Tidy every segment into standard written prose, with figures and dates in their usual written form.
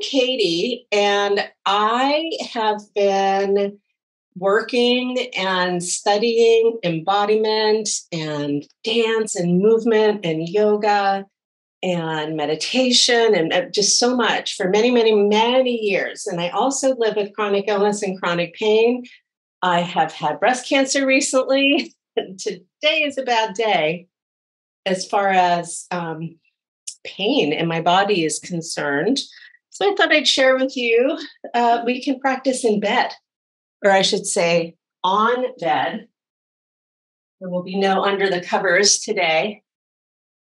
Katie, and I have been working and studying embodiment and dance and movement and yoga and meditation and just so much for many, many, many years. And I also live with chronic illness and chronic pain. I have had breast cancer recently. Today is a bad day as far as pain in my body is concerned. So I thought I'd share with you, we can practice in bed, or I should say on bed. There will be no under the covers today.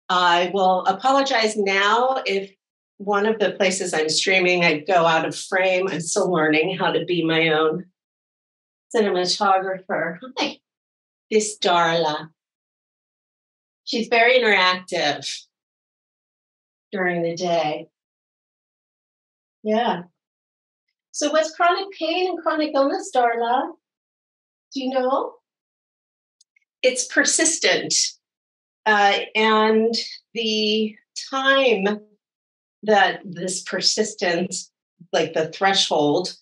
I will apologize now if one of the places I'm streaming, I go out of frame. I'm still learning how to be my own cinematographer. Hi, this Darla. She's very interactive during the day. Yeah. So what's chronic pain and chronic illness, Darla? Do you know? It's persistent. And the time that this persistence, like the threshold,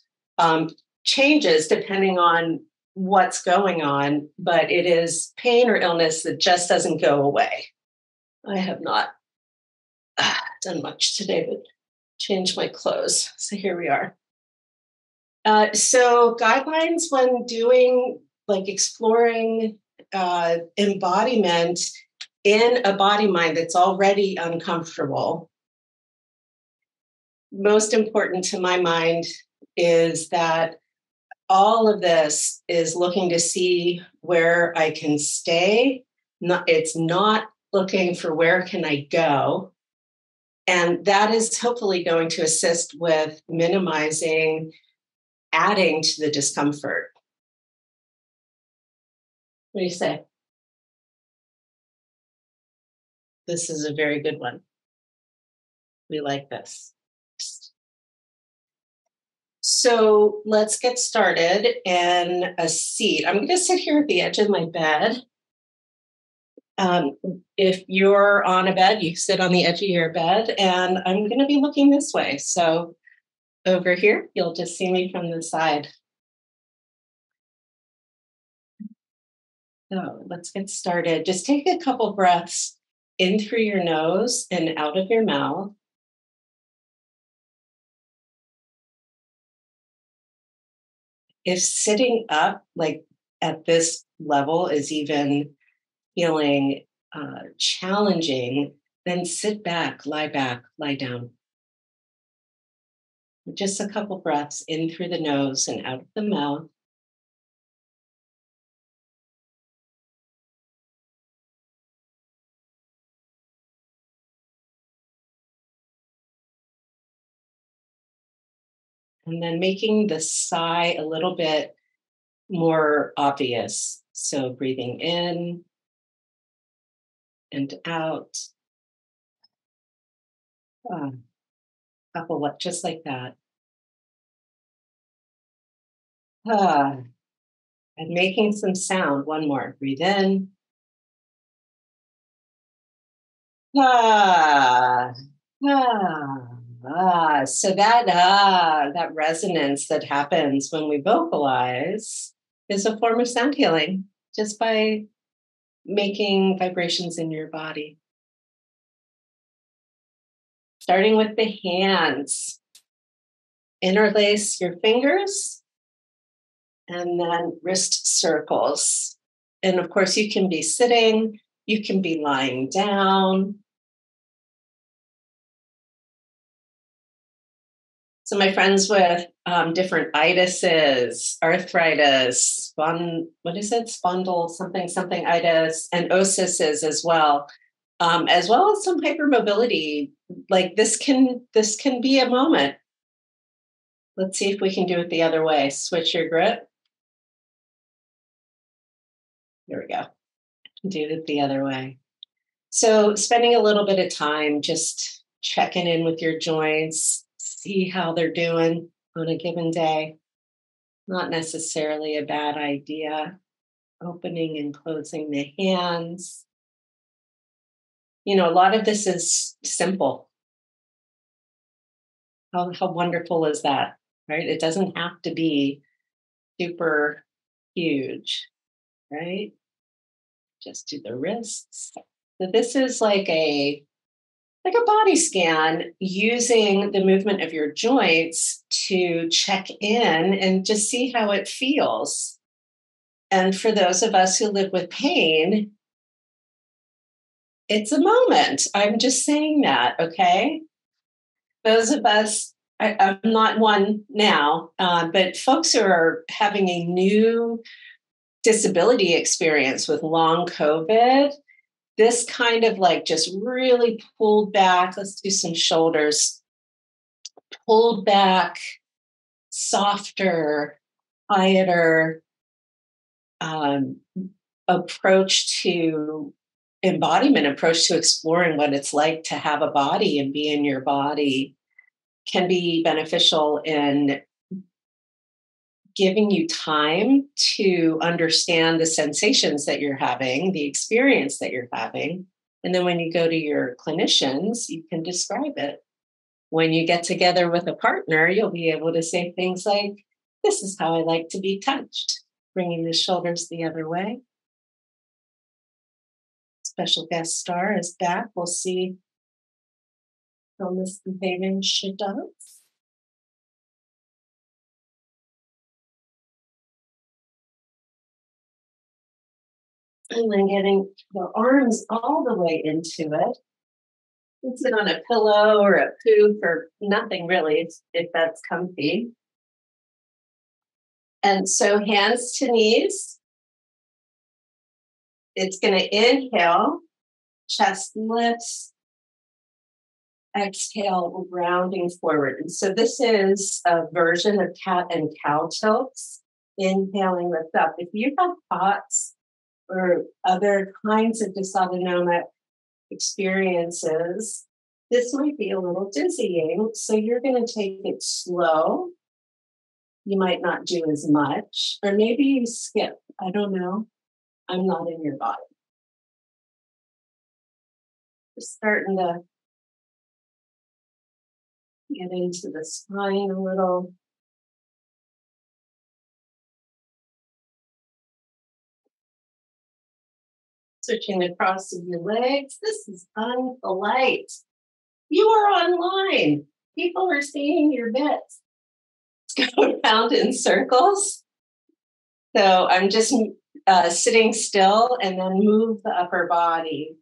changes depending on what's going on, but it is pain or illness that just doesn't go away. I have not done much today, but changed my clothes. So here we are. So guidelines when doing, like exploring embodiment in a body mind that's already uncomfortable. Most important to my mind is that all of this is looking to see where I can stay. It's not looking for where can I go. And that is hopefully going to assist with minimizing adding to the discomfort. What do you say? This is a very good one. We like this. So let's get started in a seat. I'm going to sit here at the edge of my bed. If you're on a bed, you sit on the edge of your bed, and I'm going to be looking this way. So over here, you'll just see me from the side. So let's get started. Just take a couple breaths in through your nose and out of your mouth. If sitting up, like at this level, is even feeling challenging, then sit back, lie down. Just a couple breaths in through the nose and out of the mouth. And then making the sigh a little bit more obvious. So breathing in and out. Couple just like that. And making some sound. One more. Breathe in. So that resonance that happens when we vocalize is a form of sound healing, just by making vibrations in your body. Starting with the hands, interlace your fingers and then wrist circles. And of course, you can be sitting, you can be lying down. So my friends with different itises, arthritis, spondyle something itis, and osises as well as some hypermobility. Like this can be a moment. Let's see if we can do it the other way. Switch your grip. There we go. Do it the other way. So spending a little bit of time just checking in with your joints, see how they're doing on a given day. Not necessarily a bad idea. Opening and closing the hands. You know, a lot of this is simple. How wonderful is that, right? It doesn't have to be super huge, right? Just do the wrists. So this is like a body scan using the movement of your joints to check in and just see how it feels. And for those of us who live with pain, it's a moment. I'm just saying that, okay? Those of us, I'm not one now, but folks who are having a new disability experience with long COVID, this kind of like just really pulled back. Let's do some shoulders, pulled back, softer, quieter um, approach to embodiment, approach to exploring what it's like to have a body and be in your body can be beneficial in giving you time to understand the sensations that you're having, the experience that you're having. And then when you go to your clinicians, you can describe it. When you get together with a partner, you'll be able to say things like, "This is how I like to be touched," bringing the shoulders the other way. Special guest star is back. We'll see how misbehaving she does. And then getting the arms all the way into it. You can sit on a pillow or a poof or nothing really, if that's comfy. And so hands to knees. It's going to inhale, chest lifts, exhale, rounding forward. And so this is a version of cat and cow tilts. Inhaling, lift up. If you have thoughts or other kinds of dysautonomic experiences, this might be a little dizzying. So you're going to take it slow. You might not do as much, or maybe you skip. I don't know. I'm not in your body. Just starting to get into the spine a little. Switching across of your legs. This is unpolite. You are online. People are seeing your bits. Let's go around in circles. So I'm just sitting still and then move the upper body.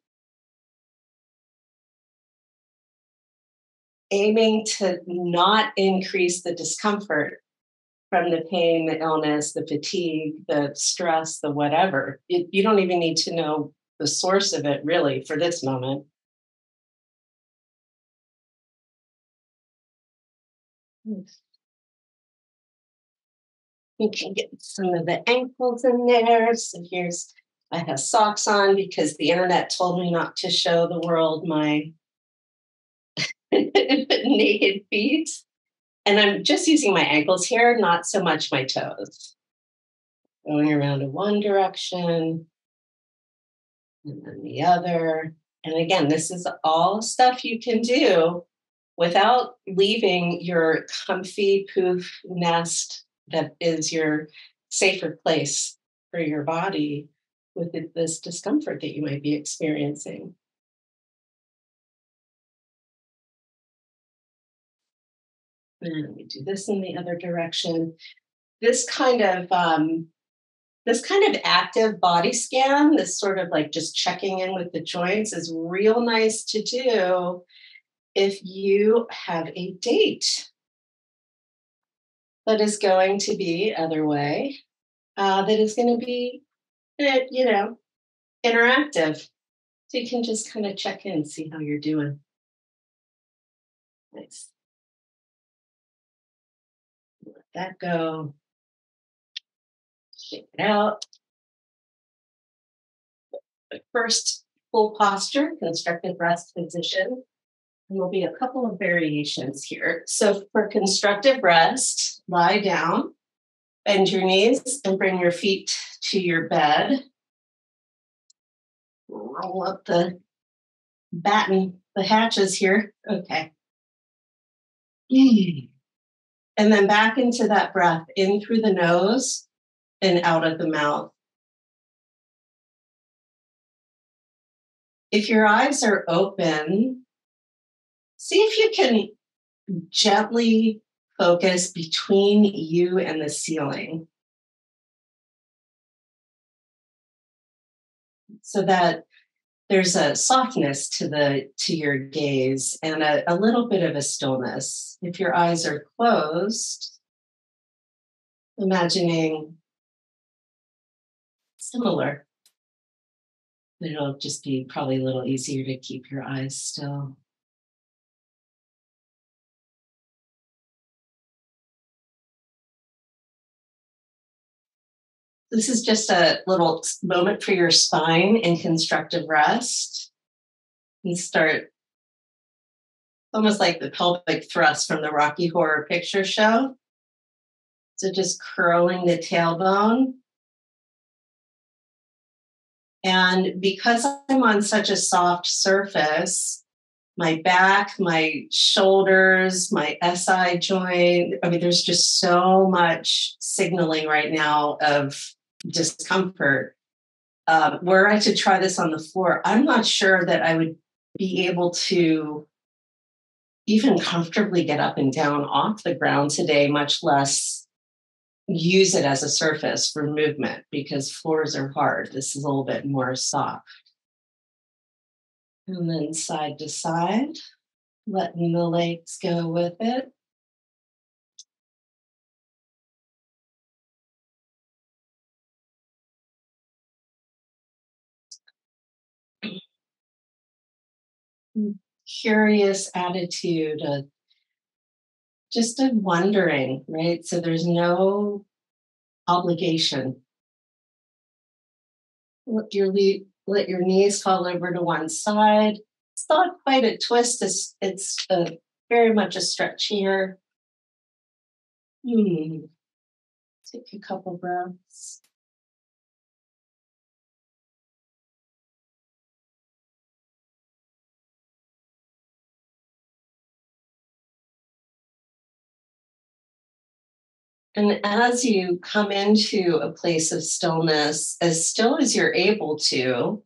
Aiming to not increase the discomfort from the pain, the illness, the fatigue, the stress, the whatever. You don't even need to know the source of it really for this moment. You can get some of the ankles in there. So I have socks on because the internet told me not to show the world my naked feet. And I'm just using my ankles here, not so much my toes. Going around in one direction and then the other. And again, this is all stuff you can do without leaving your comfy poof nest that is your safer place for your body with this discomfort that you might be experiencing. And we do this in the other direction. This kind of active body scan, this sort of like just checking in with the joints, is real nice to do if you have a date that is going to be other way, that is going to be, interactive. So you can just kind of check in, see how you're doing. Nice. Let that go. Shake it out. But first, full posture, constructive rest position. There will be a couple of variations here. So for constructive rest, lie down, bend your knees, and bring your feet to your bed. Roll up batten the hatches here. Okay. And then back into that breath, in through the nose and out of the mouth. If your eyes are open, see if you can gently focus between you and the ceiling so that there's a softness to your gaze and a little bit of a stillness. If your eyes are closed, imagining similar. It'll just be probably a little easier to keep your eyes still. This is just a little moment for your spine in constructive rest. You start almost like the pelvic thrust from the Rocky Horror Picture Show. So just curling the tailbone. And because I'm on such a soft surface, my back, my shoulders, my SI joint, I mean, there's just so much signaling right now of discomfort. Were I to try this on the floor, I'm not sure that I would be able to even comfortably get up and down off the ground today, much less use it as a surface for movement, because floors are hard. This is a little bit more soft. And then side to side, letting the legs go with it. Curious attitude, just a wondering, right? So there's no obligation. Let your knees fall over to one side. It's not quite a twist. It's very much a stretch here. Take a couple breaths. And as you come into a place of stillness, as still as you're able to,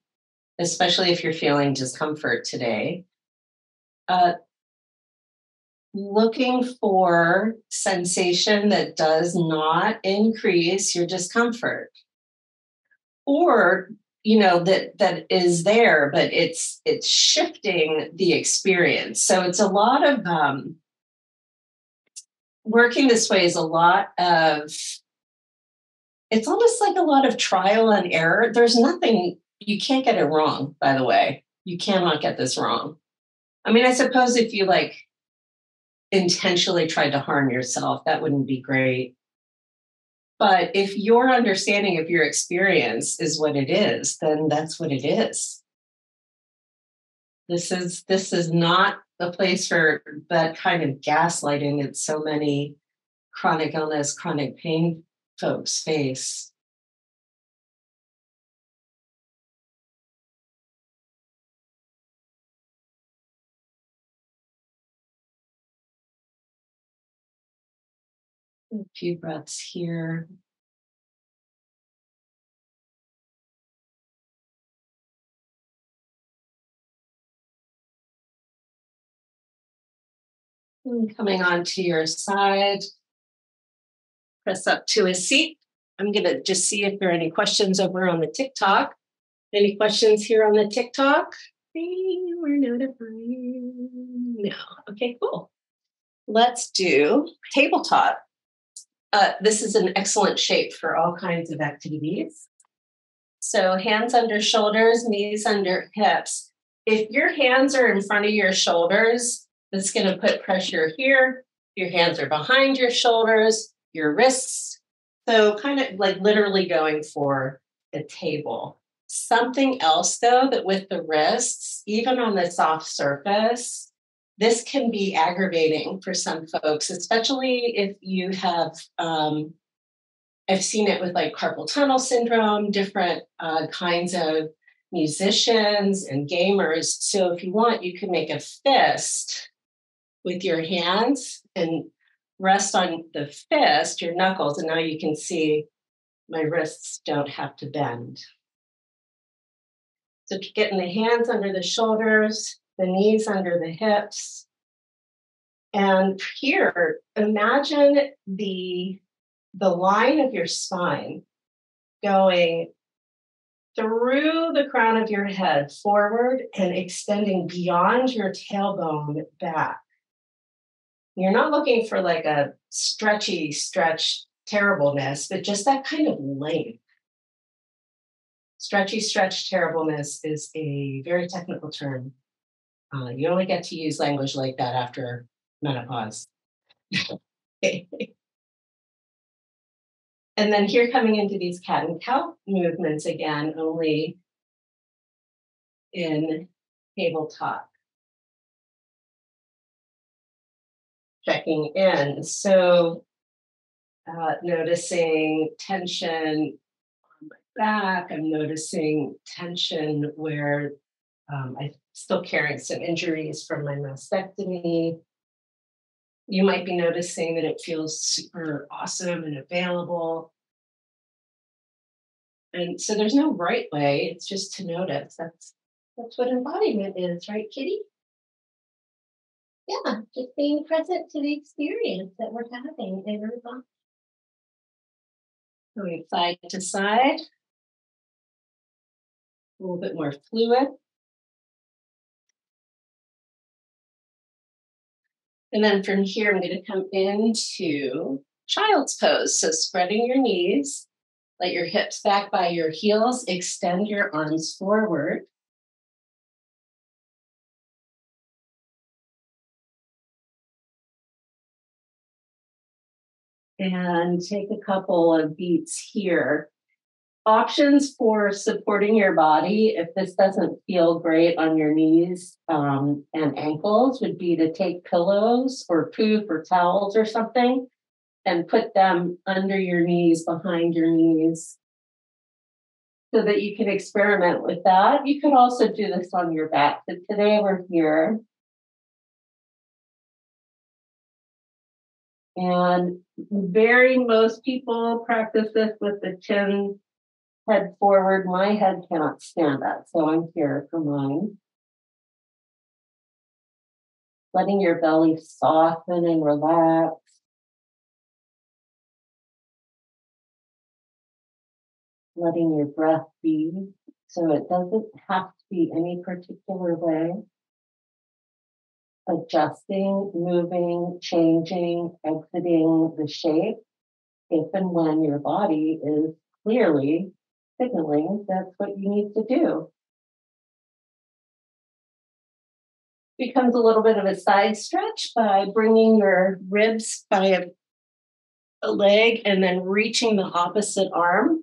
especially if you're feeling discomfort today, looking for sensation that does not increase your discomfort, or that is there, but it's shifting the experience. So it's a lot of working this way is a lot of, it's almost like a lot of trial and error. There's nothing, you can't get it wrong, by the way. You cannot get this wrong. I mean, I suppose if you intentionally tried to harm yourself, that wouldn't be great. But if your understanding of your experience is what it is, then that's what it is. This is not a place for that kind of gaslighting that so many chronic illness, chronic pain folks face. A few breaths here. And coming onto your side, press up to a seat. I'm going to just see if there are any questions over on the TikTok. Any questions here on the TikTok? We're notified. No. Okay, cool. Let's do tabletop. This is an excellent shape for all kinds of activities. So hands under shoulders, knees under hips. If your hands are in front of your shoulders, that's going to put pressure here. Your hands are behind your shoulders, your wrists. So kind of like literally going for a table. Something else, though, that with the wrists, even on the soft surface, this can be aggravating for some folks, especially if you have, I've seen it with like carpal tunnel syndrome, different kinds of musicians and gamers. So if you want, you can make a fist with your hands and rest on the fist, your knuckles, and now you can see my wrists don't have to bend. So getting the hands under the shoulders, the knees under the hips. And here, imagine the line of your spine going through the crown of your head forward and extending beyond your tailbone back. You're not looking for like a stretchy stretch terribleness, but just that kind of length. Stretchy stretch terribleness is a very technical term. You only get to use language like that after menopause. And then here coming into these cat and cow movements again, only in tabletop. Checking in. So noticing tension on my back. I'm noticing tension where I'm still carrying some injuries from my mastectomy. You might be noticing that it feels super awesome and available. And so there's no right way. It's just to notice. That's what embodiment is, right, Kitty? Yeah, just being present to the experience that we're having in our body. Going side to side. A little bit more fluid. And then from here, I'm going to come into child's pose. So spreading your knees, let your hips back by your heels, extend your arms forward. And take a couple of beats here. Options for supporting your body, if this doesn't feel great on your knees and ankles, would be to take pillows or poop or towels or something and put them under your knees, behind your knees, so that you can experiment with that. You could also do this on your back, but today we're here. And most people practice this with the chin head forward. My head cannot stand that, so I'm here for mine. Letting your belly soften and relax. Letting your breath be, so it doesn't have to be any particular way. Adjusting, moving, changing, exiting the shape, if and when your body is clearly signaling that's what you need to do. Becomes a little bit of a side stretch by bringing your ribs by a leg and then reaching the opposite arm.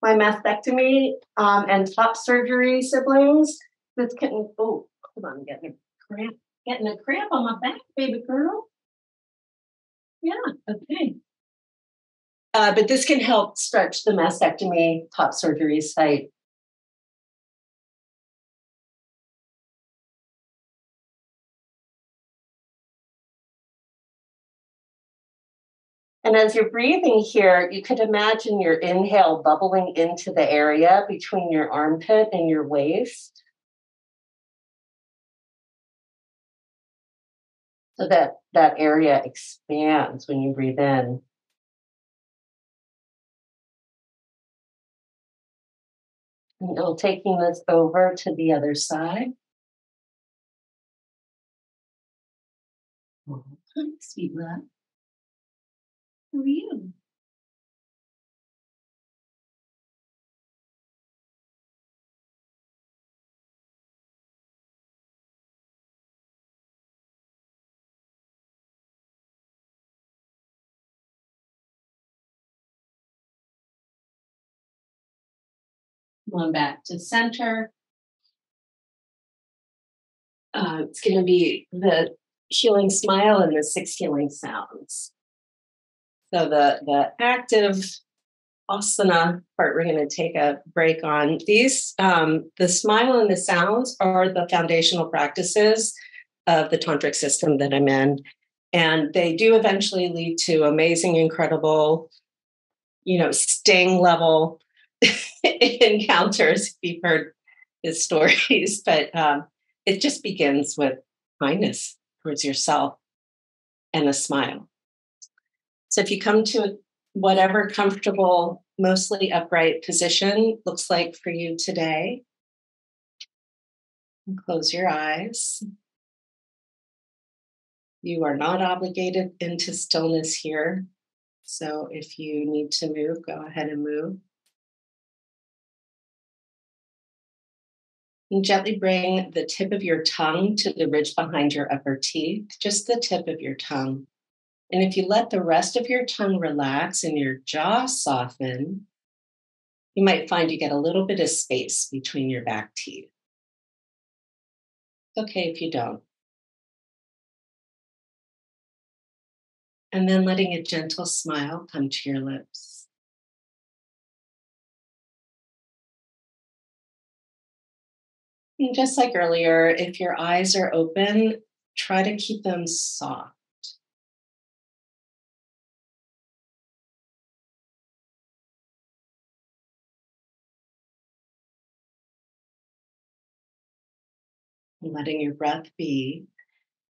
My mastectomy and top surgery siblings, this can, oh, hold on, getting a cramp on my back, baby girl. Yeah, okay. But this can help stretch the mastectomy top surgery site. And as you're breathing here, you could imagine your inhale bubbling into the area between your armpit and your waist. So that area expands when you breathe in. And now taking this over to the other side. Oh, hi, sweet love. How are you? Going back to center. It's going to be the healing smile and the 6 healing sounds. So the active asana part, we're going to take a break on. These, the smile and the sounds are the foundational practices of the tantric system that I'm in. And they do eventually lead to amazing, incredible, sting level encounters, if you've heard his stories. But it just begins with kindness towards yourself and a smile. So if you come to whatever comfortable, mostly upright position looks like for you today, and close your eyes. You are not obligated into stillness here. So if you need to move, go ahead and move. And gently bring the tip of your tongue to the ridge behind your upper teeth, just the tip of your tongue. And if you let the rest of your tongue relax and your jaw soften, you might find you get a little bit of space between your back teeth. It's okay if you don't. And then letting a gentle smile come to your lips. And just like earlier, if your eyes are open, try to keep them soft. Letting your breath be.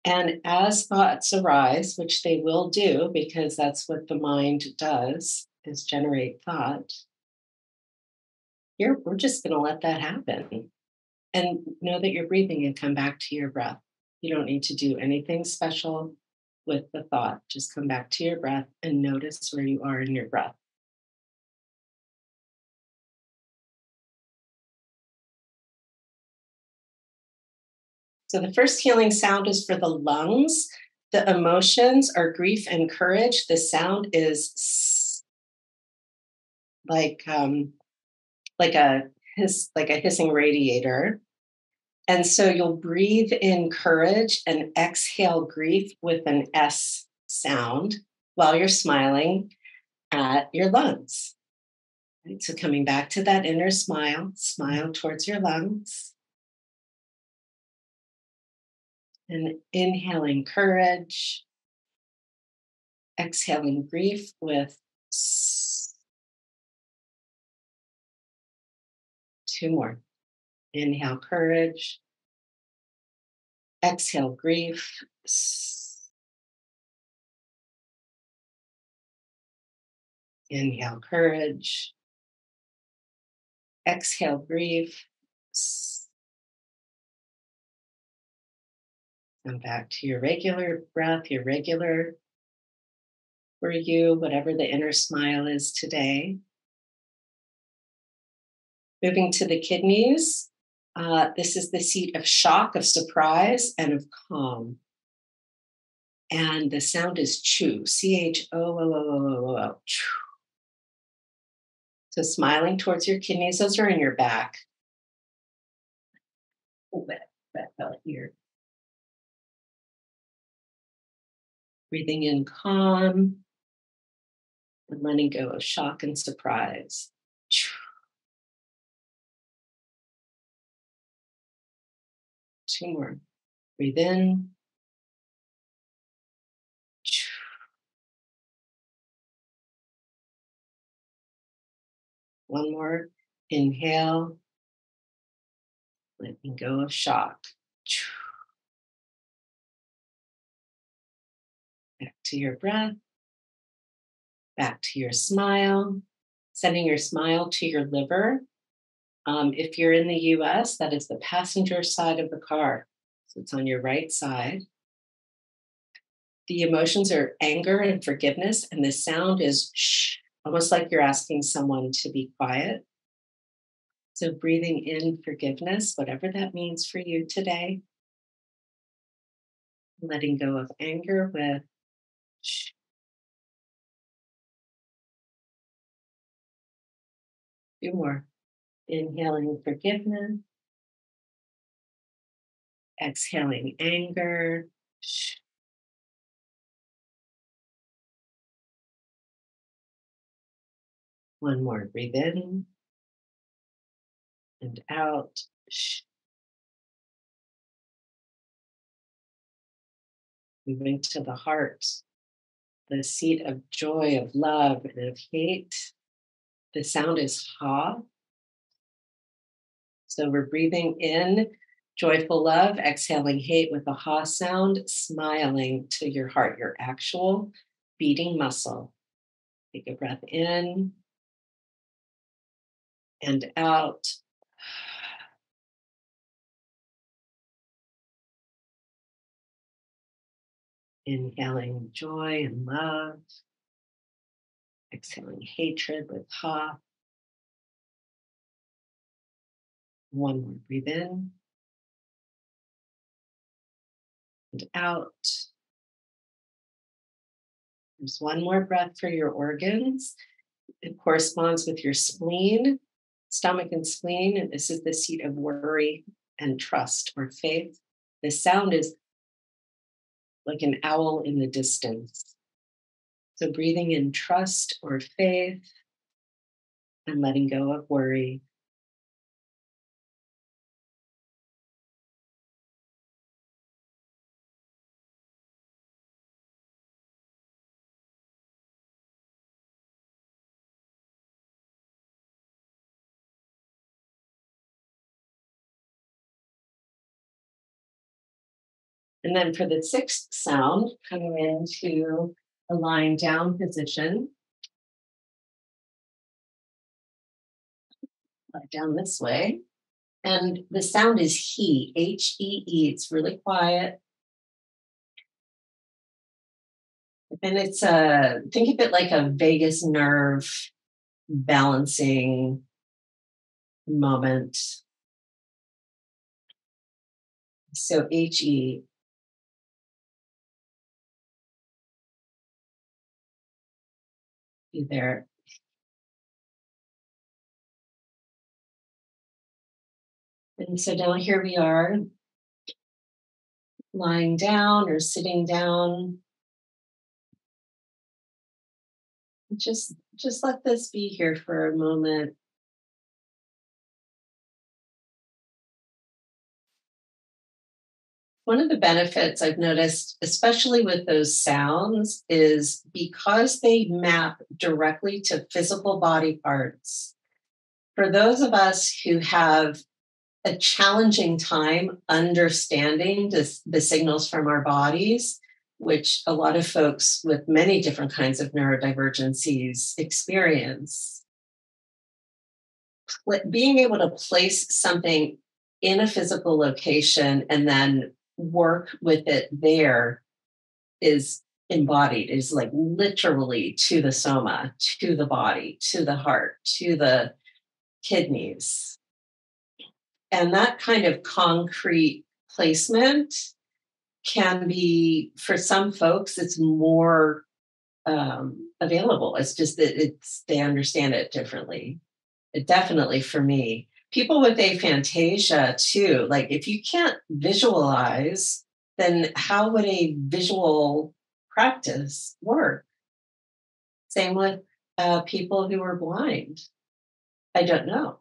And as thoughts arise, which they will do because that's what the mind does, is generate thought, we're just going to let that happen. And know that you're breathing and come back to your breath. You don't need to do anything special with the thought. Just come back to your breath and notice where you are in your breath. So the first healing sound is for the lungs. The emotions are grief and courage. The sound is like like a like a hissing radiator. And so you'll breathe in courage and exhale grief with an S sound while you're smiling at your lungs. Right? So coming back to that inner smile, smile towards your lungs. And inhaling courage, exhaling grief with two more. Inhale courage, exhale grief. Inhale courage, exhale grief. And back to your regular breath, your regular for you, whatever the inner smile is today. Moving to the kidneys. This is the seat of shock, of surprise, and of calm. And the sound is chew, CHOOOOOO. So smiling towards your kidneys, those are in your back. Oh, that felt here. Breathing in calm and letting go of shock and surprise. Two more. Breathe in. One more. Inhale. Letting go of shock. Back to your breath. Back to your smile. Sending your smile to your liver. If you're in the US, that is the passenger side of the car. So it's on your right side. The emotions are anger and forgiveness, and the sound is shh, almost like you're asking someone to be quiet. So breathing in forgiveness, whatever that means for you today. Letting go of anger with shh. Two more. Inhaling forgiveness, exhaling anger. Shh. One more. Breathe in and out. Shh. Moving to the heart, the seat of joy, of love, and of hate. The sound is ha. So we're breathing in joyful love, exhaling hate with the ha sound, smiling to your heart, your actual beating muscle. Take a breath in and out. Inhaling joy and love, exhaling hatred with ha. One more, breathe in and out. There's one more breath for your organs. It corresponds with your spleen, stomach and spleen. And this is the seat of worry and trust or faith. The sound is like an owl in the distance. So breathing in trust or faith and letting go of worry. And then for the sixth sound, coming into a lying down position, lie down this way. And the sound is he, H-E-E. It's really quiet. And it's think of it like a vagus nerve balancing moment. So H-E, be there. And so now here we are, lying down or sitting down. Just let this be here for a moment. One of the benefits I've noticed, especially with those sounds, is because they map directly to physical body parts. For those of us who have a challenging time understanding the signals from our bodies, which a lot of folks with many different kinds of neurodivergencies experience, being able to place something in a physical location and then work with it there is embodied, is like literally to the soma, to the body, to the heart, to the kidneys. And that kind of concrete placement can be, for some folks, it's more available. It's just that they understand it differently. It definitely for me. People with aphantasia too, like if you can't visualize, then how would a visual practice work? Same with people who are blind. I don't know.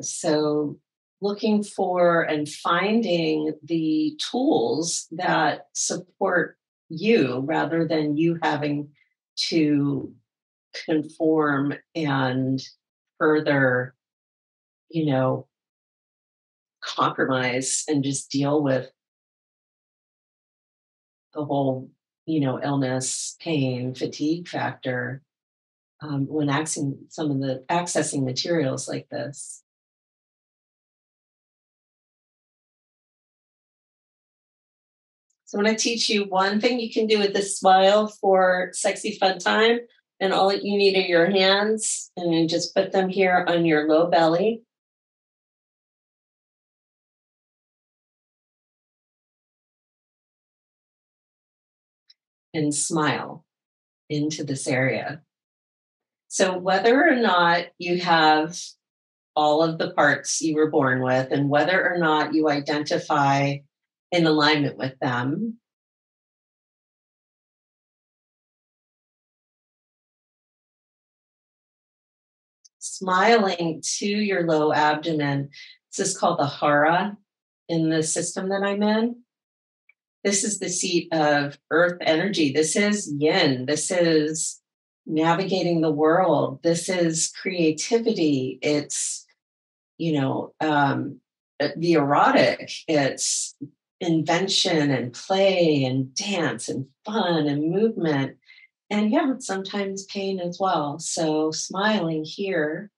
So looking for and finding the tools that support you rather than you having to conform and further, you know, compromise and just deal with the whole, illness, pain, fatigue factor when accessing materials like this. So I'm going to teach you one thing you can do with this smile for sexy fun time. And all that you need are your hands, and you just put them here on your low belly. And smile into this area. So whether or not you have all of the parts you were born with, and whether or not you identify in alignment with them, smiling to your low abdomen. This is called the hara in the system that I'm in. This is the seat of earth energy. This is yin. This is navigating the world. This is creativity. It's, you know, the erotic. It's invention and play and dance and fun and movement. And yeah, sometimes pain as well. So smiling here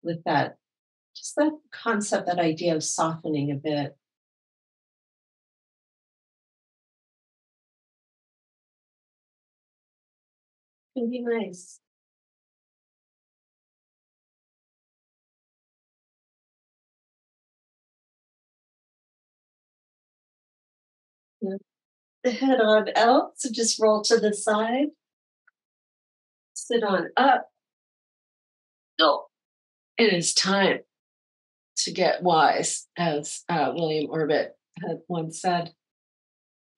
with that, just that concept, that idea of softening a bit can be nice. Yeah. The head on out, so just roll to the side, sit on up. No, it is time to get wise, as William Orbit had once said.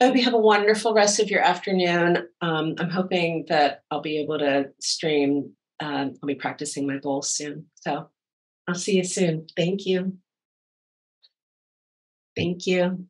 I hope you have a wonderful rest of your afternoon. I'm hoping that I'll be able to stream. I'll be practicing my bowls soon. So I'll see you soon. Thank you. Thank you.